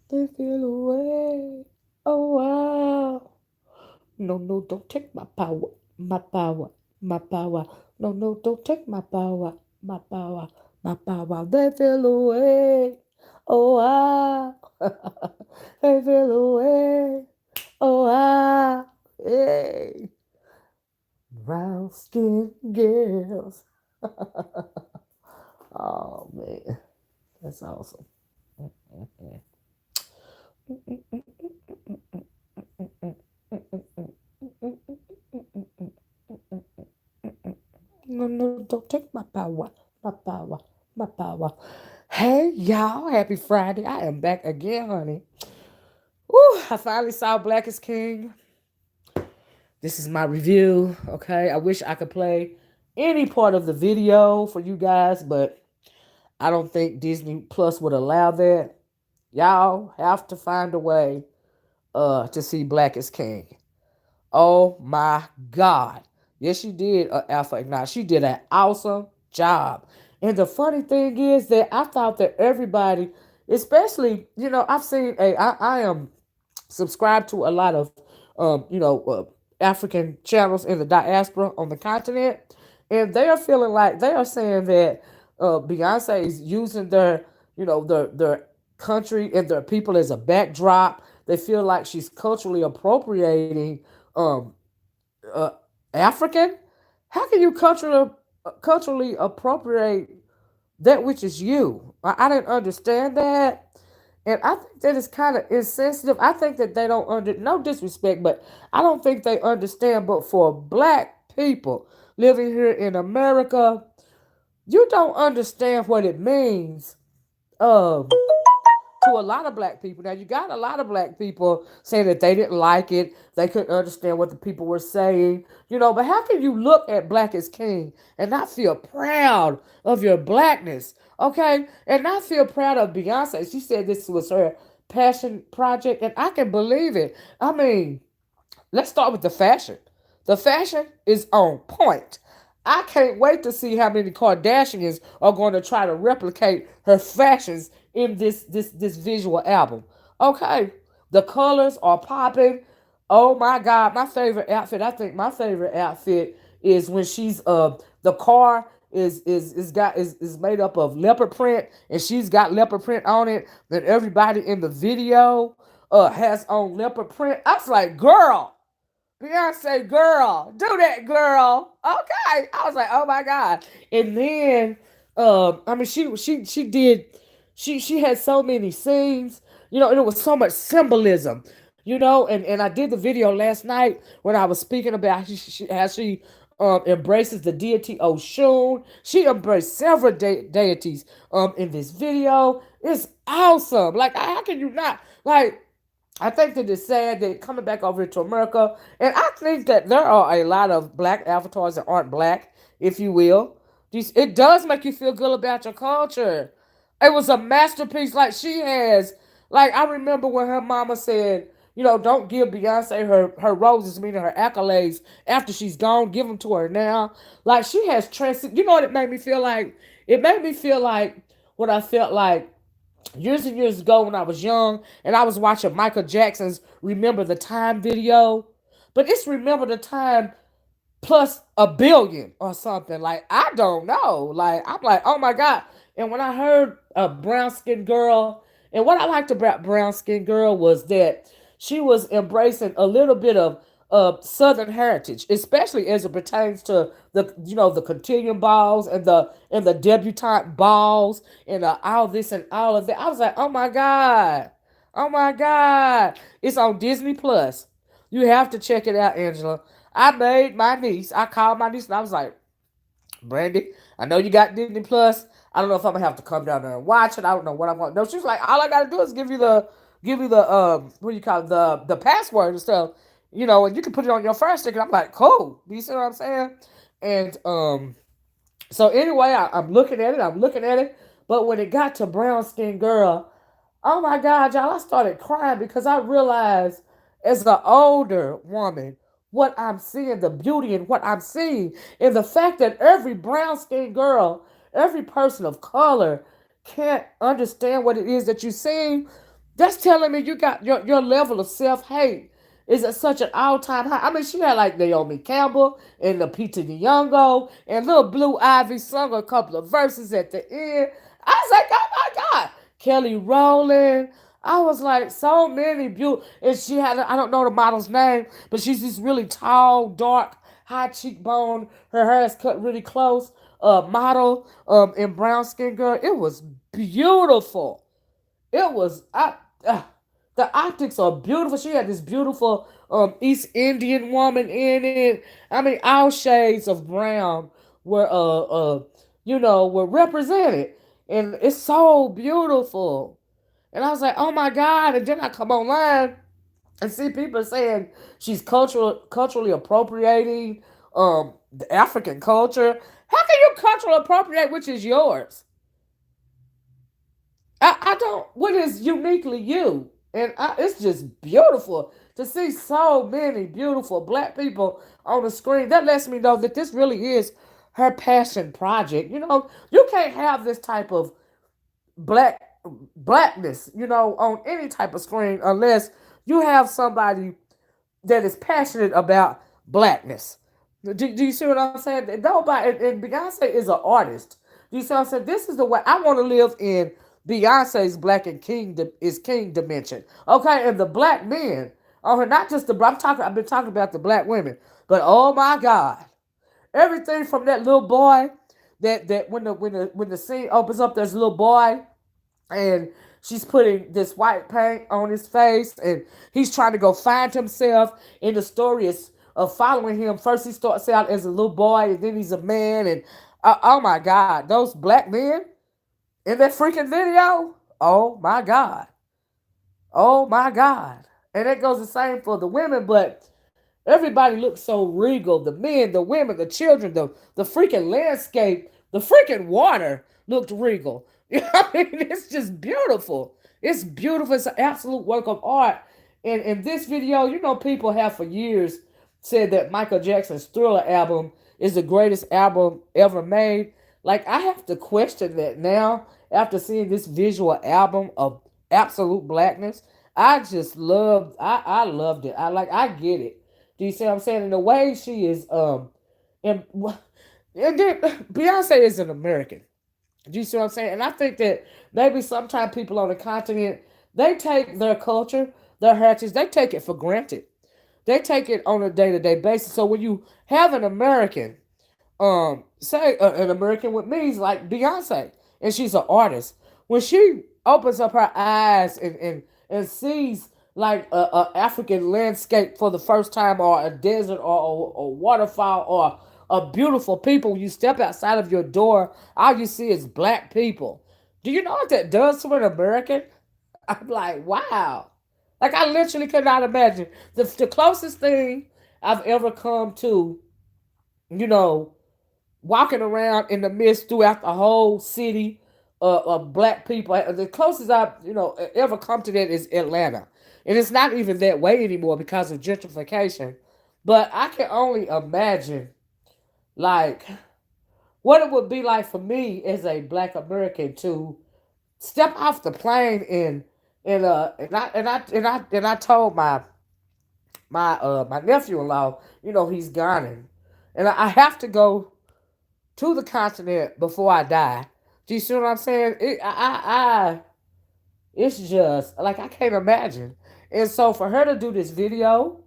they feel away. Oh wow. No, no, don't take my power, my power, my power. No, no, don't take my power, my power, my power. They feel away. Oh wow. They feel away. Oh wow. Hey. Brown skin girls. Oh man. That's awesome. No, no, don't take my power, my power, my power. Hey, y'all, happy Friday. I am back again, honey. Woo, I finally saw Black is King. This is my review, okay? I wish I could play any part of the video for you guys, but I don't think Disney Plus would allow that. Y'all have to find a way to see Black is King. Oh my God. Yes, she did, Alpha Ignite. She did an awesome job. And the funny thing is that I thought that everybody, especially, I've seen I am subscribed to a lot of, African channels in the diaspora on the continent. And they are feeling like they are saying that Beyonce is using their country and their people as a backdrop. They feel like she's culturally appropriating um, uh, African. How can you culturally appropriate that which is you? I didn't understand that, and I think that is kind of insensitive. I think that they don't no disrespect, but I don't think they understand. But for black people living here in America, you don't understand what it means. Um, to a lot of black people. Now you got a lot of black people saying that they didn't like it, they couldn't understand what the people were saying, but how can you look at Black as King and not feel proud of your blackness? Okay? And not feel proud of Beyonce. She said this was her passion project, and I can believe it. I mean, let's start with the fashion. The fashion is on point. I can't wait to see how many Kardashians are going to try to replicate her fashions in this visual album. Okay, the colors are popping. Oh my God, my favorite outfit. I think my favorite outfit is when she's the car is made up of leopard print and she's got leopard print on it. Then everybody in the video has on leopard print. I was like, girl, Beyonce, girl, do that, girl. Okay, I was like, oh my God. And then, I mean, she did, she had so many scenes, and it was so much symbolism, and I did the video last night when I was speaking about how she embraces the deity Oshun. She embraced several deities in this video. It's awesome. Like, how can you not like? I think that it's sad that coming back over to America, and I think that there are a lot of black avatars that aren't black, if you will. It does make you feel good about your culture. It was a masterpiece, like she has. Like I remember when her mama said, don't give Beyonce her roses, meaning her accolades, after she's gone. Give them to her now. Like she has You know what it made me feel like? It made me feel like what I felt like years and years ago when I was young and I was watching Michael Jackson's Remember the Time video. But it's Remember the Time plus a billion or something. Like, I don't know. Like, I'm like, oh my God. And when I heard a brown skinned girl, and what I liked about brown skinned girl was that she was embracing a little bit of Southern heritage, especially as it pertains to the continuum balls and the debutante balls and all this and all of that. I was like, oh my God, it's on Disney Plus. You have to check it out, Angela. I made my niece. I called my niece and I was like, Brandy, I know you got Disney Plus. I don't know if I'm gonna have to come down there and watch it. I don't know what I'm gonna. No, she's like, all I gotta do is give you the what do you call it, the password and stuff, and you can put it on your first stick. And I'm like, cool. Do you see what I'm saying? And so anyway, I'm looking at it. I'm looking at it. But when it got to brown skin girl, oh my God, y'all, I started crying because I realized as an older woman what I'm seeing, the beauty in what I'm seeing, and the fact that every brown skinned girl, every person of color can't understand what it is that you're seeing. That's telling me you got your level of self hate is at such an all time high. I mean, she had like Naomi Campbell and Lupita Nyong'o and Little Blue Ivy sung a couple of verses at the end. I was like, oh my God, Kelly Rowland. I was like, so many beautiful. And she had, I don't know the model's name, but she's this really tall, dark, high cheekbone. Her hair is cut really close. Model in brown skin girl. It was beautiful. It was the optics are beautiful. She had this beautiful East Indian woman in it. I mean, all shades of brown were were represented, and it's so beautiful. And I was like, oh my God! And then I come online and see people saying she's culturally appropriating the African culture. How can you culturally appropriate which is yours? I don't. What is uniquely you? And it's just beautiful to see so many beautiful black people on the screen. That lets me know that this really is her passion project. You know, you can't have this type of black blackness, on any type of screen unless you have somebody that is passionate about blackness. Do you see what I'm saying? Nobody, and Beyonce is an artist. Do you see what I'm saying? This is the way I want to live in Beyonce's black and king dimension. Okay, and the black men on her, not just the. I've been talking about the black women, but oh my God, everything from that little boy, that when the scene opens up, there's a little boy and she's putting this white paint on his face and he's trying to go find himself, and the story is of following him. First he starts out as a little boy and then he's a man, and oh my God, those black men in that freaking video, oh my God, oh my God. And it goes the same for the women, but everybody looks so regal. The men, the women, the children, the freaking landscape, the freaking water looked regal. You know what I mean? It's just beautiful. It's beautiful. It's an absolute work of art. And in this video, people have for years said that Michael Jackson's Thriller album is the greatest album ever made. Like, I have to question that now after seeing this visual album of absolute blackness. I loved it. I get it. Do you see what I'm saying? In the way she is, and then Beyonce is an American. Do you see what I'm saying? And I think that maybe sometimes people on the continent, they take their culture, their heritage, they take it for granted. They take it on a day to day basis. So when you have an American, say an American with me is like Beyonce, and she's an artist. When she opens up her eyes and sees like a African landscape for the first time, or a desert, or a waterfall, or a beautiful people, when you step outside of your door, all you see is black people. Do you know what that does to an American? I'm like, wow. Like, I literally could not imagine. The closest thing I've ever come to, you know, walking around in the midst throughout the whole city of black people. The closest I've ever come to that is Atlanta, and it's not even that way anymore because of gentrification. But I can only imagine, like, what it would be like for me as a black American to step off the plane and I told my nephew-in-law, he's Ghanaian, and I have to go to the continent before I die. Do you see what I'm saying? It's just like I can't imagine. And so for her to do this video,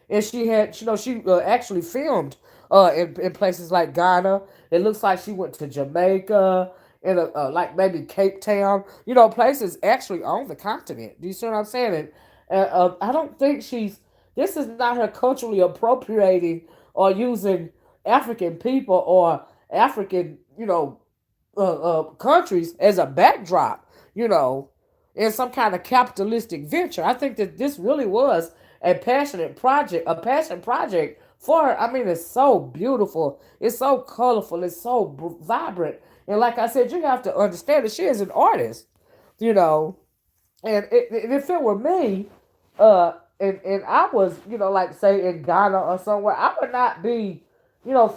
and she had, she actually filmed in places like Ghana. It looks like she went to Jamaica and like maybe Cape Town. Places actually on the continent. Do you see what I'm saying? And I don't think she's. This is not her culturally appropriating or using African people or African, countries as a backdrop, in some kind of capitalistic venture. I think that this really was a passion project for her. I mean, it's so beautiful, it's so colorful, it's so vibrant, and like I said, you have to understand that she is an artist, you know. And if it were me, and I was, like say in Ghana or somewhere, I would not be,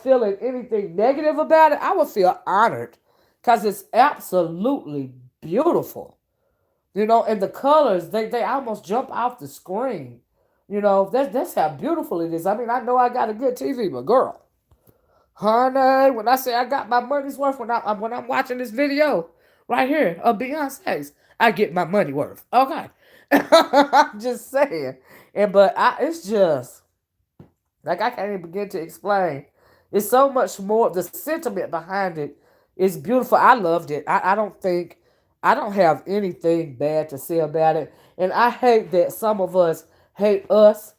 feeling anything negative about it. I would feel honored because it's absolutely beautiful. And the colors, they almost jump off the screen. That's how beautiful it is. I mean, I know I got a good TV, but girl, honey, when I say I got my money's worth when I'm watching this video right here of Beyonce's, I get my money worth. Okay, I'm just saying. It's just like I can't even begin to explain. It's so much more. The sentiment behind it is beautiful. I loved it. I don't have anything bad to say about it. And I hate that some of us hate us,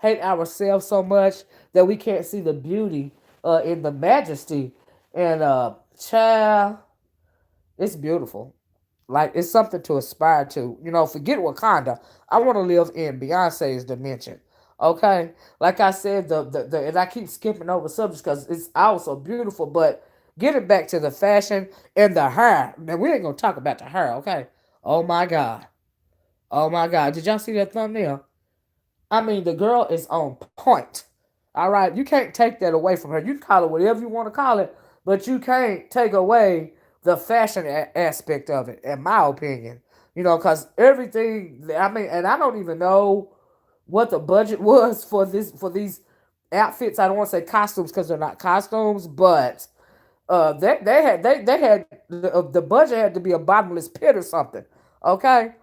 hate ourselves so much that we can't see the beauty in the majesty. And child, it's beautiful. Like it's something to aspire to. Forget Wakanda. I want to live in Beyonce's dimension. Okay, like I said, and I keep skipping over subjects because it's also beautiful. But getting back to the fashion and the hair. Now we ain't gonna talk about the hair. Okay. Oh my god. Oh my god. Did y'all see that thumbnail? I mean, the girl is on point. All right, you can't take that away from her. You can call it whatever you want to call it, but you can't take away the fashion aspect of it, in my opinion. Because everything. I mean, and I don't even know what the budget was for these outfits. I don't want to say costumes because they're not costumes, but they had the budget had to be a bottomless pit or something. Okay,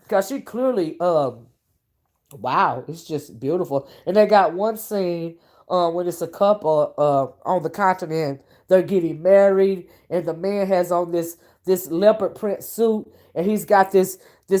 because she clearly wow, it's just beautiful. And they got one scene when it's a couple on the continent. They're getting married, and the man has on this leopard print suit, and he's got this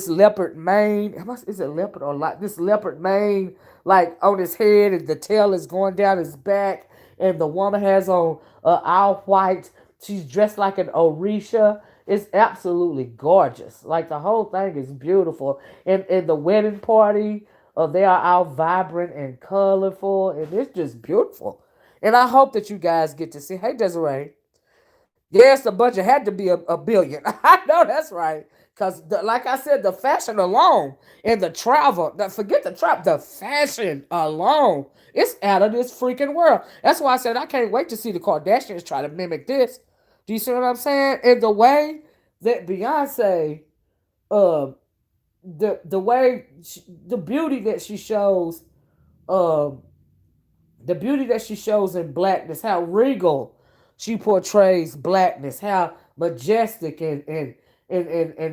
leopard mane. Is it leopard or like this leopard mane like on his head, and the tail is going down his back, and the woman has on all white. She's dressed like an Orisha. It's absolutely gorgeous. Like the whole thing is beautiful. And the wedding party, they are all vibrant and colorful, and it's just beautiful. And I hope that you guys get to see. Hey, Desiree. Yes, the budget had to be a billion. I know that's right. Because, like I said, the fashion alone and the travel, forget the trap, the fashion alone, it's out of this freaking world. That's why I said I can't wait to see the Kardashians try to mimic this. Do you see what I'm saying? And the way that Beyonce, uh, the beauty that she shows, um, the beauty that she shows in blackness, how regal she portrays blackness, how majestic and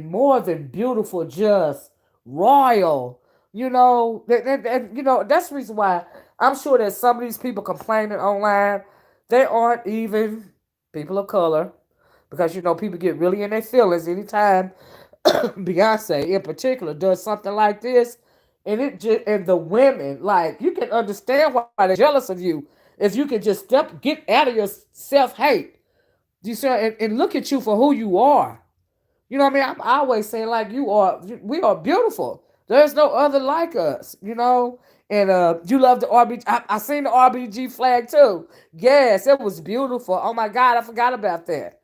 more than beautiful, just royal. That's the reason why I'm sure that some of these people complaining online, they aren't even people of color, because people get really in their feelings anytime Beyonce in particular does something like this, and the women, like, you can understand why they're jealous of you if you can just get out of your self hate. You see, and look at you for who you are. You know what I mean? I'm always saying, like, we are beautiful. There's no other like us. And you love the RBG. I seen the RBG flag too. Yes, it was beautiful. Oh my God, I forgot about that.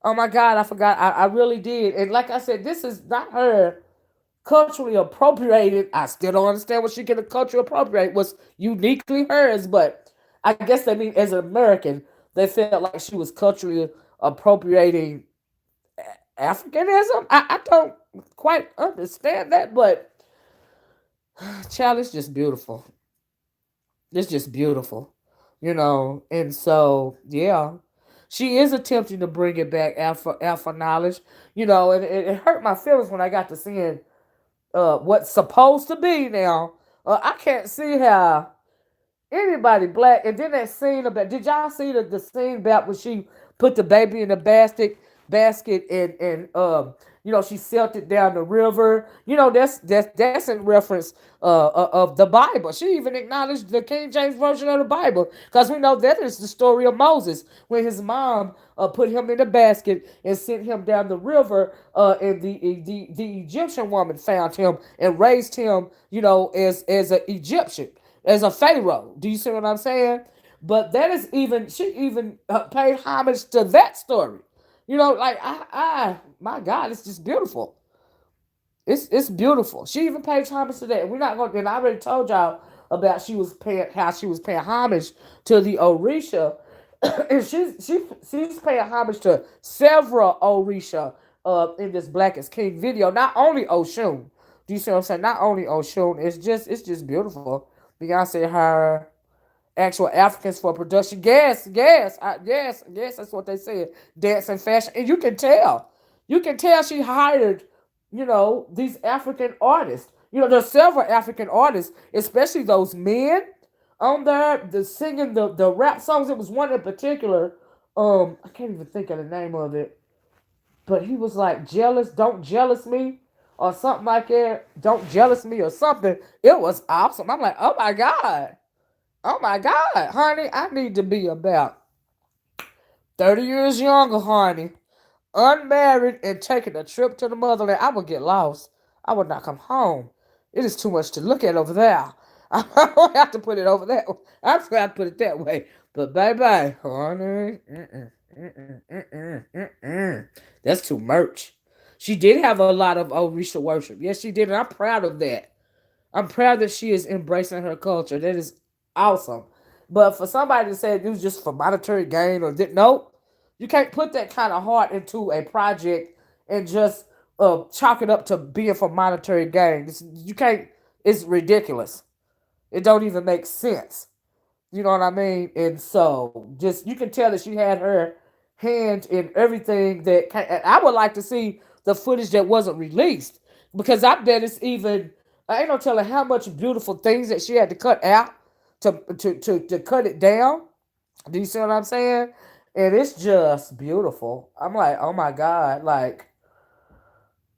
Oh my God, I forgot. I really did. And like I said, this is not her culturally appropriated. I still don't understand what she can culturally appropriate. Was uniquely hers, but I guess they mean as an American, they felt like she was culturally appropriating Africanism. I don't quite understand that, but child, it's just beautiful. It's just beautiful, And so, yeah, she is attempting to bring it back, alpha knowledge, and it hurt my feelings when I got to seeing what's supposed to be now. I can't see how anybody black. And then that scene about, did y'all see the scene about when she put the baby in the basket and she sailed it down the river. That's in reference of the Bible. She even acknowledged the King James version of the Bible, because we know that is the story of Moses when his mom put him in the basket and sent him down the river, and the Egyptian woman found him and raised him, as an Egyptian, as a pharaoh. Do you see what I'm saying? But that is even, she even paid homage to that story. Like, my God, it's just beautiful. It's beautiful. She even paid homage to that. We're not going. And I already told y'all about how she was paying homage to the Orisha, and she's paying homage to several Orisha in this Black is King video. Not only Oshun, do you see what I'm saying? Not only Oshun, it's just beautiful. Beyonce her actual Africans for production. Yes, yes, yes. That's what they said. Dance and fashion, and you can tell she hired, these African artists. There's several African artists, especially those men on there, the singing the rap songs. It was one in particular. I can't even think of the name of it, but he was like jealous, don't jealous me, or something like that. Don't jealous me or something. It was awesome. I'm like, oh my god. Oh my God, honey, I need to be about 30 years younger, honey, unmarried and taking a trip to the motherland. I would get lost. I would not come home. It is too much to look at over there. I don't have to put it over there. I'm just going to put it that way. But baby, honey, that's too much. She did have a lot of Orisha worship. Yes, she did, and I'm proud of that. I'm proud that she is embracing her culture. That is awesome. But for somebody to say it was just for monetary gain or did nope, you can't put that kind of heart into a project and just chalk it up to being for monetary gain. You can't. It's ridiculous. It don't even make sense. You know what I mean? And so, just you can tell that she had her hand in everything that. I would like to see the footage that wasn't released because I bet it's even. I ain't no telling how much beautiful things that she had to cut out to cut it down. Do you see what I'm saying? And it's just beautiful. I'm like, oh my god, like,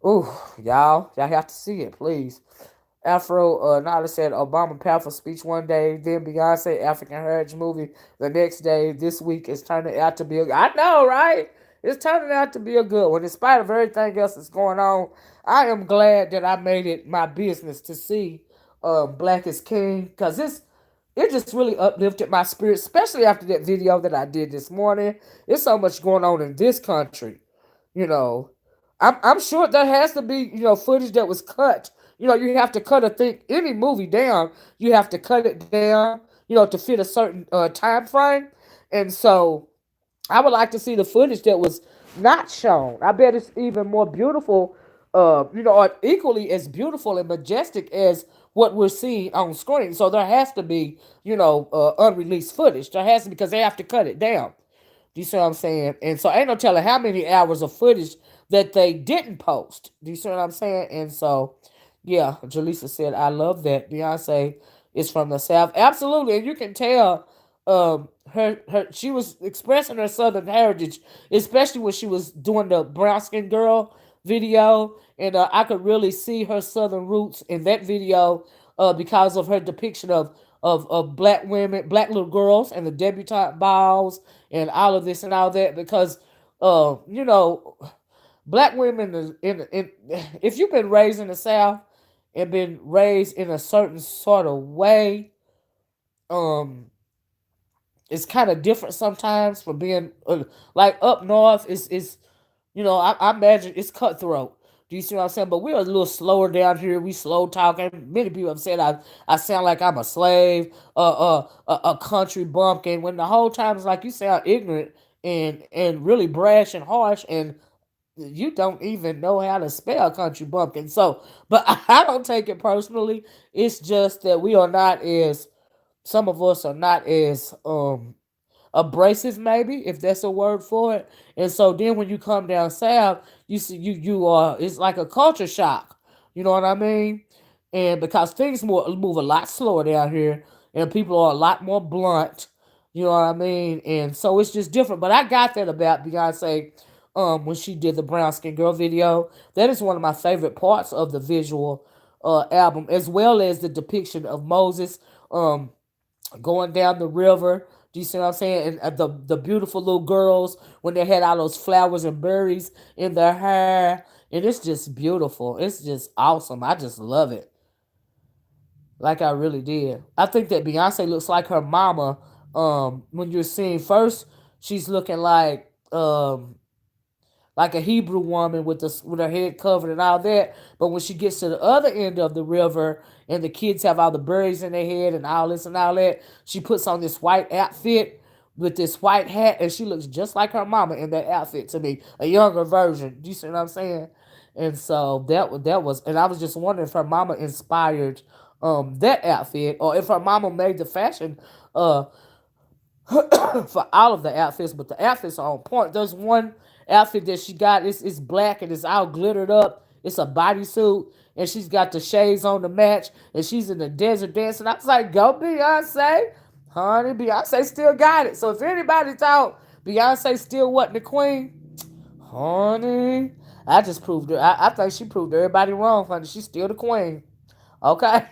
ooh, y'all have to see it, please. Afro Nala said Obama powerful speech one day, then Beyonce African Heritage movie the next day. This week is turning out to be I know, right? It's turning out to be a good one. In spite of everything else that's going on, I am glad that I made it my business to see Black is King because it just really uplifted my spirit, especially after that video that I did this morning. There's so much going on in this country, you know. I'm sure there has to be, footage that was cut. You have to cut any movie down, you have to cut it down, to fit a certain time frame. And so I would like to see the footage that was not shown. I bet it's even more beautiful, or equally as beautiful and majestic as what we're seeing on screen. So there has to be, unreleased footage. There has to because they have to cut it down. Do you see what I'm saying? And so ain't no telling how many hours of footage that they didn't post. Do you see what I'm saying? And so, yeah, Jaleesa said, I love that. Beyonce is from the South. Absolutely. And you can tell her she was expressing her Southern heritage, especially when she was doing the brown skin girl video. And I could really see her Southern roots in that video because of her depiction of black women, black little girls, and the debutante balls, and all of this and all that. Because, black women if you've been raised in the South and been raised in a certain sort of way, um, it's kind of different sometimes from being like up north. Is I imagine it's cutthroat. Do you see what I'm saying? But we're a little slower down here. We slow talking. Many people have said I sound like I'm a slave, a country bumpkin. When the whole time it's like you sound ignorant and really brash and harsh, and you don't even know how to spell country bumpkin. So, but I don't take it personally. It's just that we are not as some of us are not as abrasive, maybe if that's a word for it. And so then when you come down south, you see you are it's like a culture shock. You know what I mean? And because things move a lot slower down here, and people are a lot more blunt. You know what I mean? And so it's just different. But I got that about Beyonce when she did the brown skin girl video. That is one of my favorite parts of the visual album, as well as the depiction of Moses going down the river. Do you see what I'm saying? And the beautiful little girls when they had all those flowers and berries in their hair, and it's just beautiful. It's just awesome. I just love it, like I really did. I think that Beyonce looks like her mama. When you're seeing first, she's looking like a Hebrew woman with her head covered and all that. But when she gets to the other end of the river and the kids have all the berries in their head and all this and all that, she puts on this white outfit with this white hat, and she looks just like her mama in that outfit to me, a younger version. Do you see what I'm saying? And so that was, and I was just wondering if her mama inspired that outfit, or if her mama made the fashion uh for all of the outfits, but the outfits are on point. There's one outfit that she got, it's black and it's all glittered up. It's a bodysuit, and she's got the shades on to match, and she's in the desert dancing. I was like, go Beyonce. Honey, Beyonce still got it. So if anybody thought Beyonce still wasn't the queen, honey, I just proved her. I think she proved everybody wrong, honey. She's still the queen. Okay,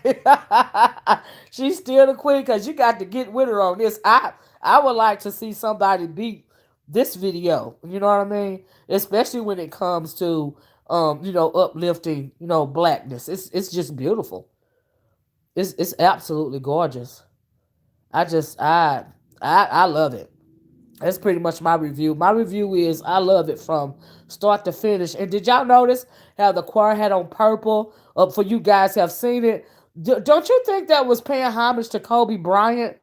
she's still the queen because you got to get with her on this. I would like to see somebody beat this video. You know what I mean? Especially when it comes to uplifting blackness. It's just beautiful. It's absolutely gorgeous. I love it. That's pretty much my review. My review is I love it from start to finish. And did y'all notice how the choir had on purple? For you guys have seen it. Don't you think that was paying homage to Kobe Bryant?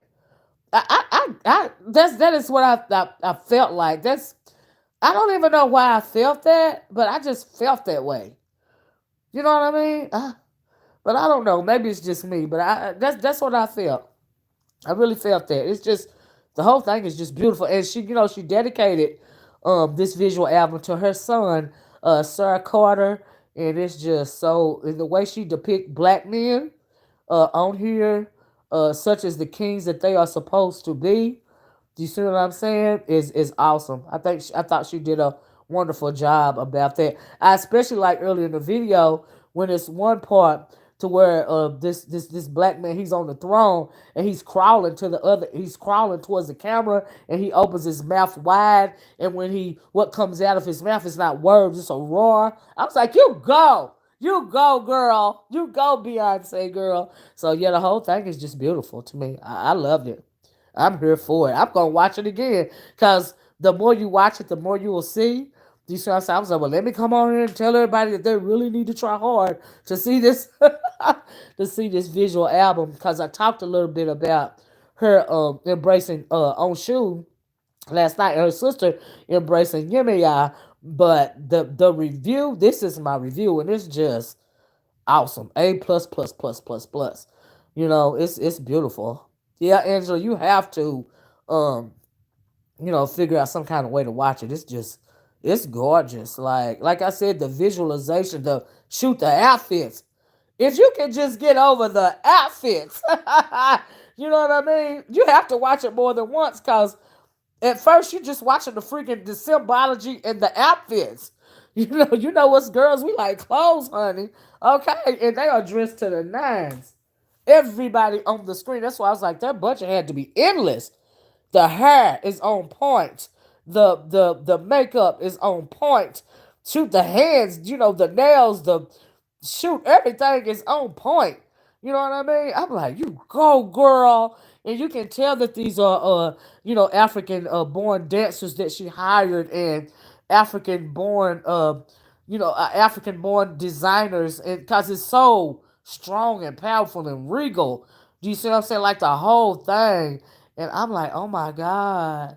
That is what I felt like. I don't even know why I felt that, but I just felt that way. You know what I mean? But I don't know. Maybe it's just me, but that's what I felt. I really felt that. It's just the whole thing is just beautiful, and she dedicated this visual album to her son, Sarah Carter, and it's just so in the way she depict black men on here, such as the kings that they are supposed to be. Do you see what I'm saying? Is awesome. I thought she did a wonderful job about that. I especially like earlier in the video when it's one part to where this black man, he's on the throne and he's crawling towards the camera, and he opens his mouth wide, and what comes out of his mouth is not words, it's a roar. I was like, you go, girl, you go, Beyonce, girl. So yeah, the whole thing is just beautiful to me. I loved it. I'm here for it. I'm gonna watch it again because the more you watch it, the more you will see. You see what I'm saying? I was like, well, let me come on here and tell everybody that they really need to try hard to see this, to see this visual album. Because I talked a little bit about her embracing Onshu last night, her sister embracing Yemiya. But the review, this is my review, and it's just awesome. A plus plus plus plus plus. It's beautiful. Yeah, Angela, you have to um figure out some kind of way to watch it. It's gorgeous. Like I said, the visualization, the shoot the outfits. If you can just get over the outfits, you know what I mean? You have to watch it more than once because at first you're just watching the symbology and the outfits. You know us girls, we like clothes, honey. Okay, and they are dressed to the nines. Everybody on the screen. That's why I was like, that budget had to be endless. The hair is on point. The makeup is on point. Shoot the hands, the nails, the shoot, everything is on point. You know what I mean? I'm like, you go, girl. And you can tell that these are African born dancers that she hired, and African born African born designers, and because it's so strong and powerful and regal. Do you see what I'm saying? Like the whole thing. And I'm like, oh my God.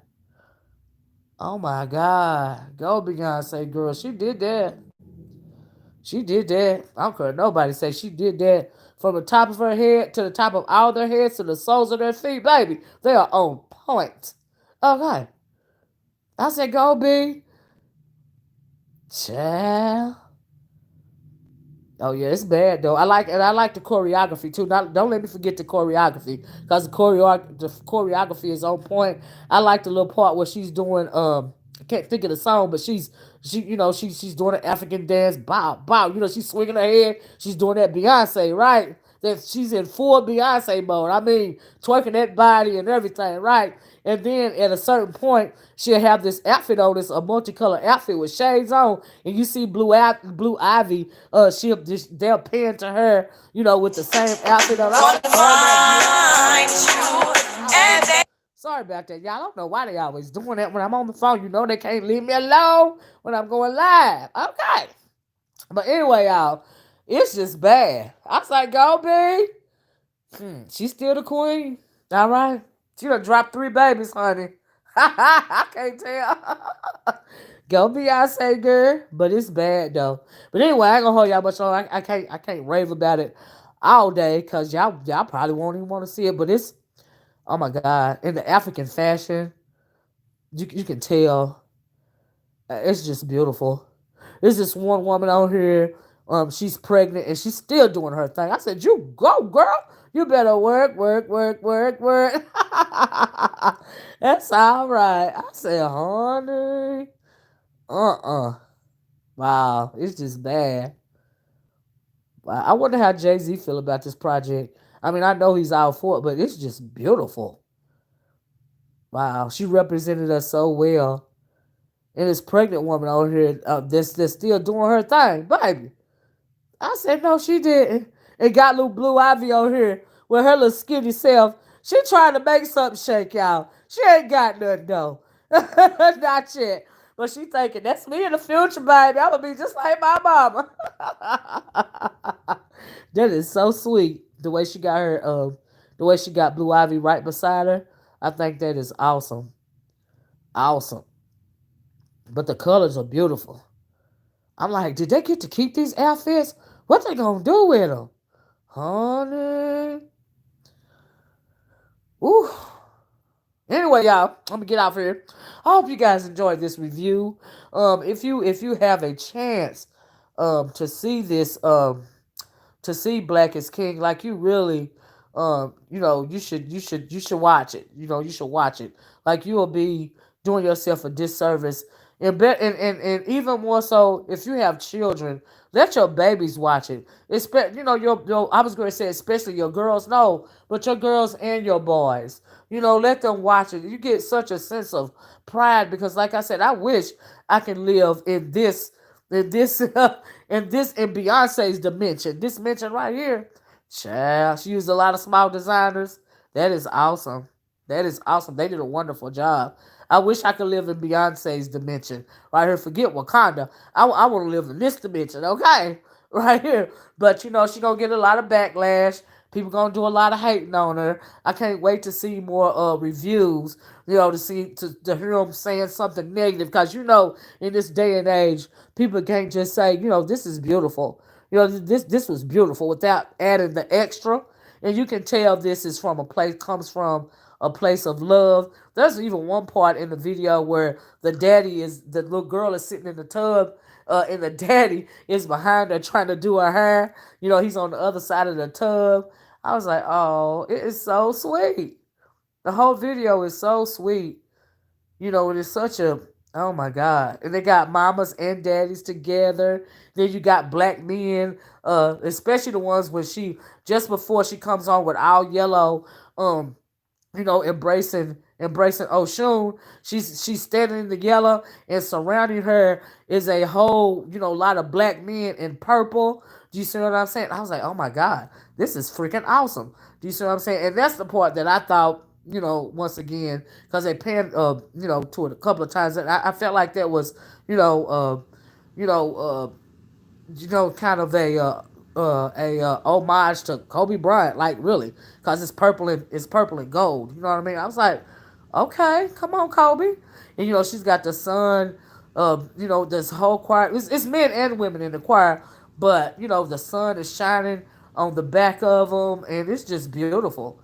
Oh my God. Go Beyonce, girl. She did that. She did that. I don't care what nobody say. She did that from the top of her head to the top of all their heads to the soles of their feet, baby. They are on point. Okay. I said, go B. Child. Oh yeah, it's bad though. I like the choreography too. Don't let me forget the choreography because the choreography is on point. I like the little part where she's doing I can't think of the song, but she's doing an African dance, bow bow. She's swinging her head. She's doing that Beyonce, right? That she's in full Beyonce mode. I mean, twerking that body and everything, right? And then at a certain point, she'll have this outfit on, this a multicolored outfit with shades on, and you see Blue Ivy. They'll pan to her, with the same outfit on. Sorry about that, y'all. I don't know why they always doing that when I'm on the phone. They can't leave me alone when I'm going live. Okay, but anyway, y'all, it's just bad. I was like, go B. She's still the queen. All right. She done dropped 3 babies, honey. I can't tell. Go Beyonce, girl, but it's bad though. But anyway, I ain't gonna hold y'all much on. I can't rave about it all day because y'all probably won't even want to see it. But it's, oh my god, in the African fashion, you can tell it's just beautiful. There's this one woman out here. She's pregnant and she's still doing her thing. I said, "You go, girl. You better work, work, work, work, work." That's all right. I said, "Honey, wow, it's just bad." Wow. I wonder how Jay-Z feel about this project. I mean, I know he's out for it, but it's just beautiful. Wow, she represented us so well. And this pregnant woman out here that's still doing her thing, baby. I said, no, she didn't. And got little Blue Ivy on here with her little skinny self. She trying to make something shake, y'all. She ain't got nothing, though. Not yet. But she thinking, that's me in the future, baby. I'm going to be just like my mama. That is so sweet. The way she got Blue Ivy right beside her. I think that is awesome. Awesome. But the colors are beautiful. I'm like, did they get to keep these outfits? What they gonna do with them? Honey. Ooh. Anyway, y'all, I'm gonna get out of here. I hope you guys enjoyed this review. If you have a chance to see this to see Black is King, like you really, you should watch it. You should watch it. Like you will be doing yourself a disservice, and even more so if you have children, let your babies watch it. Your I was going to say especially your girls, no, but your girls and your boys. Let them watch it. You get such a sense of pride because, like I said, I wish I can live in this in Beyonce's dimension. This mention right here, child, she used a lot of small designers. That is awesome. That is awesome. They did a wonderful job. I wish I could live in Beyonce's dimension. Right here, forget Wakanda. I want to live in this dimension, okay? Right here. But she gonna get a lot of backlash. People gonna do a lot of hating on her. I can't wait to see more reviews. To hear them saying something negative because in this day and age, people can't just say this is beautiful. This was beautiful without adding the extra. And you can tell this is from a place comes from a place of love. There's even one part in the video where the little girl is sitting in the tub, and the daddy is behind her trying to do her hair. He's on the other side of the tub. I was like, oh, it is so sweet. The whole video is so sweet. It is such a, oh my God. And they got mamas and daddies together. Then you got black men, especially the ones when just before she comes on with all yellow, embracing Oshun. She's standing in the yellow, and surrounding her is a whole, lot of black men in purple. Do you see what I'm saying? I was like, oh my God, this is freaking awesome. Do you see what I'm saying? And that's the part that I thought, once again, because they panned, to it a couple of times, and I felt like that was, you know, you know, kind of a homage to Kobe Bryant, like really, because it's purple and gold. You know what I mean? I was like, okay, come on, Kobe. And she's got the son. This whole choir. It's men and women in the choir, but the sun is shining on the back of them, and it's just beautiful.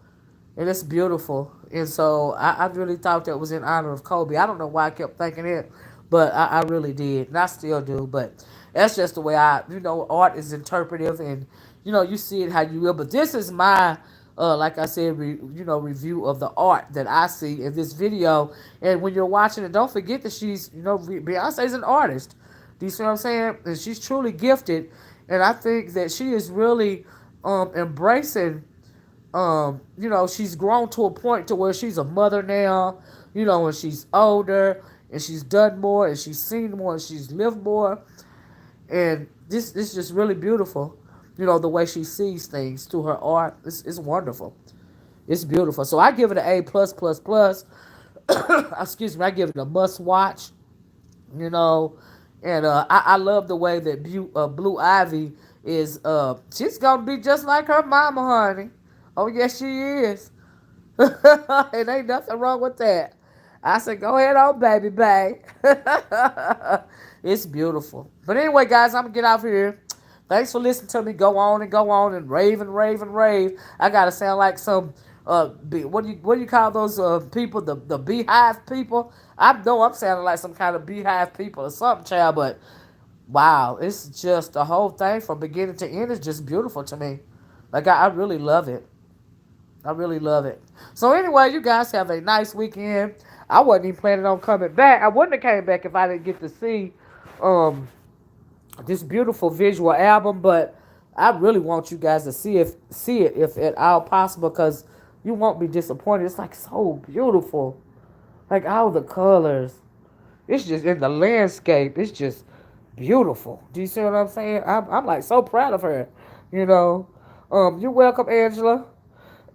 And it's beautiful. And so I really thought that was in honor of Kobe. I don't know why I kept thinking it, but I really did. And I still do. But that's just the way art is interpretive, and, you see it how you will. But this is my, like I said, review of the art that I see in this video. And when you're watching it, don't forget that she's, Beyonce's an artist. Do you see what I'm saying? And she's truly gifted. And I think that she is really embracing she's grown to a point to where she's a mother now, and she's older and she's done more and she's seen more and she's lived more. And this is just really beautiful. The way she sees things through her art. It's wonderful. It's beautiful. So I give it an A plus plus plus. Excuse me, I give it a must watch. you know. And I love the way that Blue Ivy is. She's gonna be just like her mama, honey. Oh yes, she is. And ain't nothing wrong with that. I said, go ahead on, baby, babe. It's beautiful. But anyway, guys, I'm going to get off here. Thanks for listening to me go on and rave and rave and rave. I gotta sound like some what do you call those people, the beehive people? I know I'm sounding like some kind of beehive people or something, child, but wow, it's just the whole thing from beginning to end is just beautiful to me. Like I really love it. I really love it. So anyway, you guys have a nice weekend. I wasn't even planning on coming back. I wouldn't have came back if I didn't get to see um this beautiful visual album, but I really want you guys to see it if at all possible, because you won't be disappointed. It's like so beautiful, like all the colors. It's just in the landscape. It's just beautiful. Do you see what I'm saying? I'm like so proud of her. You know. You're welcome, Angela.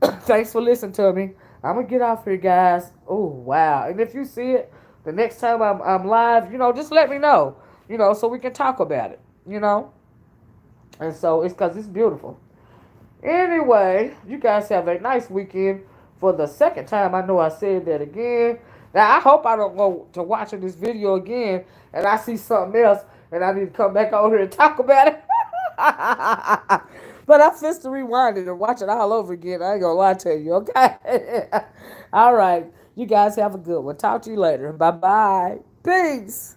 Thanks for listening to me. I'm gonna get off here, guys. Oh wow! And if you see it the next time I'm live, just let me know. So we can talk about it. And so it's because it's beautiful. Anyway, you guys have a nice weekend. For the second time, I know I said that again. Now I hope I don't go to watching this video again and I see something else and I need to come back over here and talk about it. But I fist to rewind it and watch it all over again. I ain't gonna lie to you, okay? All right. You guys have a good one. Talk to you later. Bye bye. Peace.